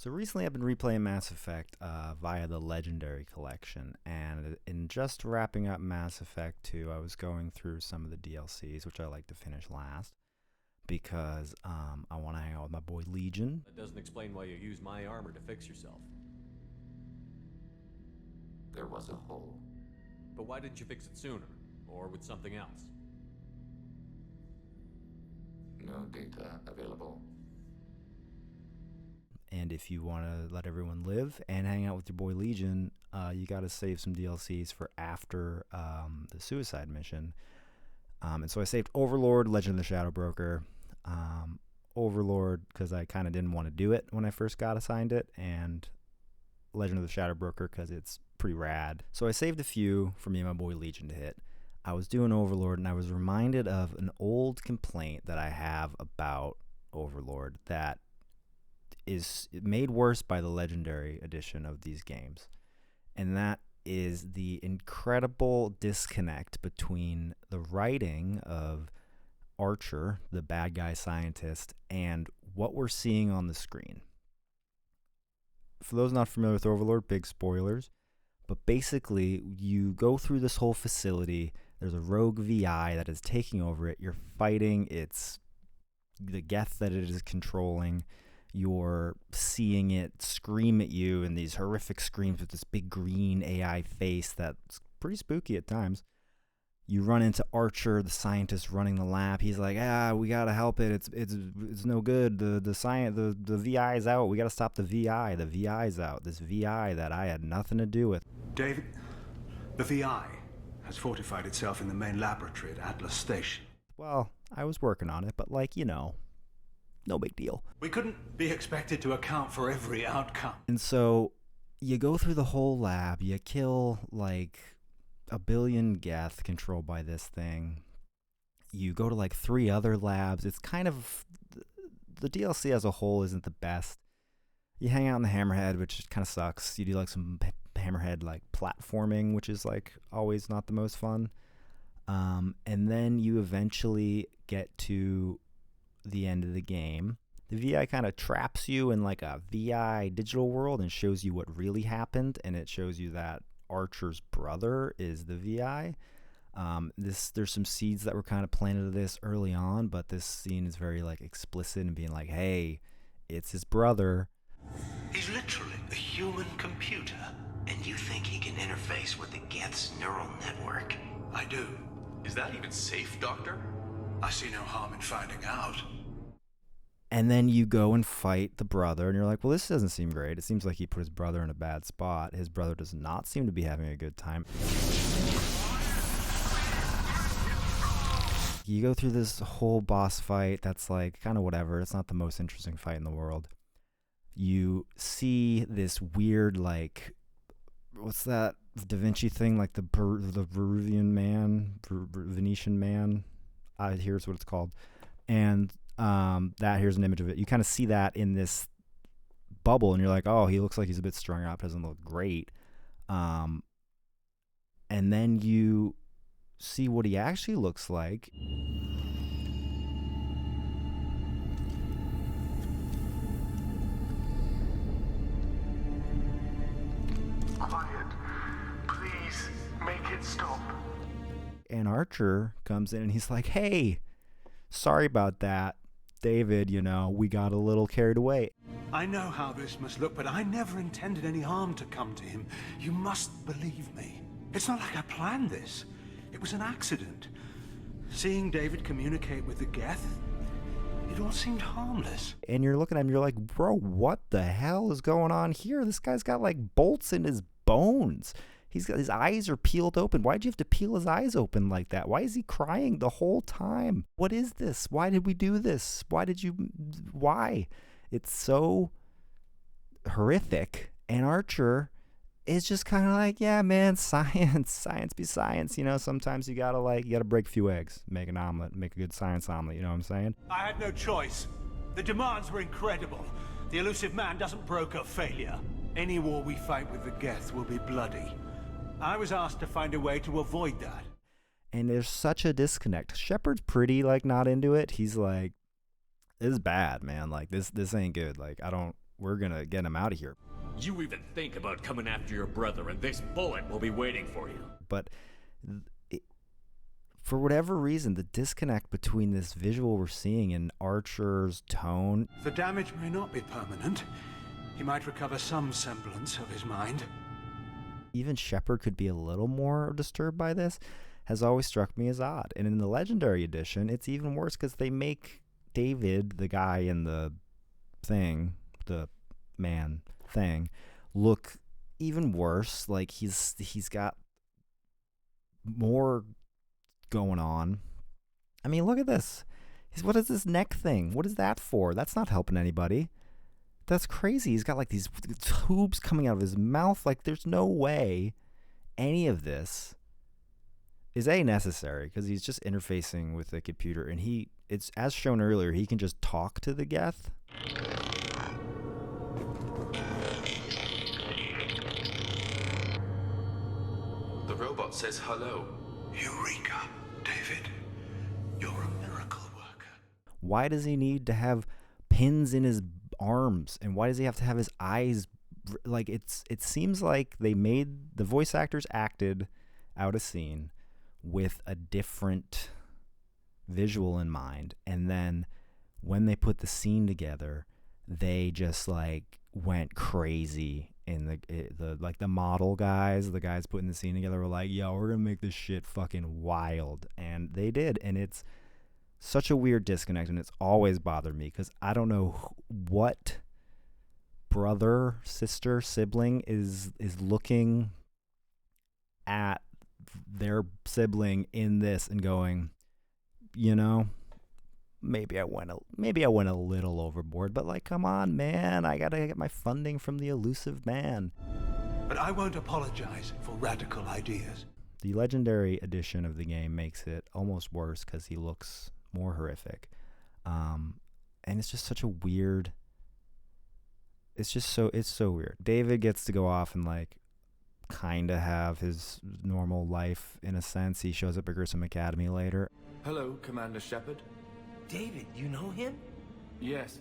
So recently I've been replaying Mass Effect via the Legendary Collection, and in just wrapping up Mass Effect 2, I was going through some of the DLCs, which I like to finish last, because I want to hang out with my boy Legion. That doesn't explain why you use my armor to fix yourself. There was a hole. But why didn't you fix it sooner? Or with something else? No data available. And if you want to let everyone live and hang out with your boy Legion, you got to save some DLCs for after the suicide mission. And so I saved Overlord, Legend of the Shadow Broker. Overlord, because I kind of didn't want to do it when I first got assigned it, and Legend of the Shadow Broker because it's pretty rad. So I saved a few for me and my boy Legion to hit. I was doing Overlord, and I was reminded of an old complaint that I have about Overlord that is made worse by the Legendary edition of these games. And that is the incredible disconnect between the writing of Archer, the bad guy scientist, and what we're seeing on the screen. For those not familiar with Overlord, big spoilers, but basically you go through this whole facility. There's a rogue VI that is taking over it. You're fighting the Geth that it is controlling. You're seeing it scream at you in these horrific screams with this big green AI face that's pretty spooky at times. You run into Archer, the scientist running the lab. He's like, we gotta help it. It's no good. The VI is out. We gotta stop the VI. The VI is out. This VI that I had nothing to do with. David, the VI has fortified itself in the main laboratory at Atlas Station. Well, I was working on it, but no big deal. We couldn't be expected to account for every outcome. And so you go through the whole lab. You kill like a billion Geth controlled by this thing. You go to like 3 other labs. It's kind of, the DLC as a whole isn't the best. You hang out in the Hammerhead, which kind of sucks. You do like some Hammerhead like platforming, which is like always not the most fun. And then you eventually get to the end of the game. The VI kind of traps you in like a VI digital world and shows you what really happened, and it shows you that Archer's brother is the VI. There's some seeds that were kind of planted of this early on, but this scene is very like explicit and being like, hey, it's his brother. He's literally a human computer. And you think he can interface with the Geth's neural network? I do. Is that even safe, Doctor? I see no harm in finding out. And then you go and fight the brother, and you're like, well, this doesn't seem great. It seems like he put his brother in a bad spot. His brother does not seem to be having a good time. You go through this whole boss fight that's like kind of whatever. It's not the most interesting fight in the world. You see this weird, like, what's that Da Vinci thing? Like the Venetian man. Here's what it's called. And here's an image of it. You kind of see that in this bubble, and you're like, oh, he looks like he's a bit strung up, doesn't look great. And then you see what he actually looks like. Quiet. Please make it stop. And Archer comes in and he's like, hey, sorry about that, David, we got a little carried away. I know how this must look, but I never intended any harm to come to him. You must believe me. It's not like I planned this. It was an accident. Seeing David communicate with the Geth, it all seemed harmless. And you're looking at him, you're like, bro, what the hell is going on here? This guy's got like bolts in his bones. His eyes are peeled open. Why'd you have to peel his eyes open like that? Why is he crying the whole time? What is this? Why did we do this? Why? It's so horrific. And Archer is just kind of like, yeah, man, science be science. Sometimes you gotta break a few eggs, make an omelet, make a good science omelet. You know what I'm saying? I had no choice. The demands were incredible. The elusive man doesn't broker failure. Any war we fight with the Geth will be bloody. I was asked to find a way to avoid that. And there's such a disconnect. Shepard's pretty not into it. He's like, this is bad, man. Like this ain't good. Like I don't we're going to get him out of here. You even think about coming after your brother, and this bullet will be waiting for you. But for whatever reason, the disconnect between this visual we're seeing and Archer's tone. The damage may not be permanent. He might recover some semblance of his mind. Even Shepard could be a little more disturbed by this, has always struck me as odd. And in the Legendary Edition, it's even worse because they make David, the guy in the thing, the man thing, look even worse. Like he's got more going on. I mean, look at this. What is this neck thing? What is that for? That's not helping anybody. That's crazy. He's got like these tubes coming out of his mouth. Like there's no way any of this is necessary, because he's just interfacing with the computer, and it's as shown earlier, he can just talk to the Geth. The robot says hello. Eureka, David. You're a miracle worker. Why does he need to have pins in his arms, and why does he have to have his eyes? Like it seems like they made the voice actors acted out a scene with a different visual in mind, and then when they put the scene together, they just like went crazy. In the model guys, the guys putting the scene together were like, yo, we're gonna make this shit fucking wild, and they did. And it's such a weird disconnect, and it's always bothered me because I don't know what brother, sister, sibling is looking at their sibling in this and going, you know, maybe I went a little overboard, but like, come on, man, I gotta get my funding from the elusive man. But I won't apologize for radical ideas. The Legendary Edition of the game makes it almost worse because he looks more horrific, and it's just such a weird. It's so weird. David gets to go off and like kind of have his normal life in a sense. He shows up at Grissom Academy later. Hello, Commander Shepard. David, you know him? Yes.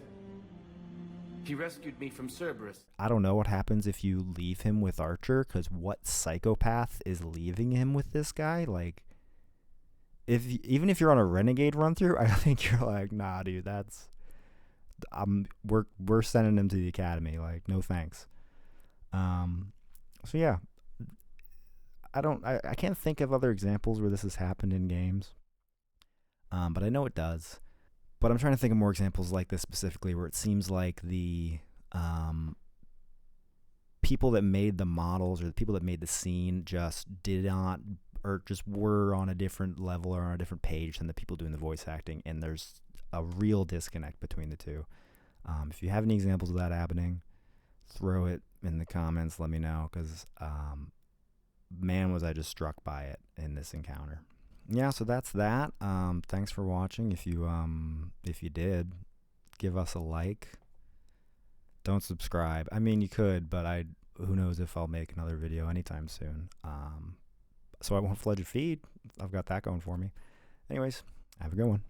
He rescued me from Cerberus. I don't know what happens if you leave him with Archer, because what psychopath is leaving him with this guy? Like, even if you're on a Renegade run through, I think you're like, nah, dude, that's we're sending him to the Academy. Like, no thanks. So yeah, I can't think of other examples where this has happened in games. But I know it does. But I'm trying to think of more examples like this specifically, where it seems like the people that made the models or the people that made the scene just did not, or just were on a different level or on a different page than the people doing the voice acting, and there's a real disconnect between the two. If you have any examples of that happening, throw it in the comments. Let me know, because man, was I just struck by it in this encounter. Yeah, so that's that. Thanks for watching. If you did, give us a like. Don't subscribe. I mean, you could, but who knows if I'll make another video anytime soon. So I won't flood your feed. I've got that going for me. Anyways, have a good one.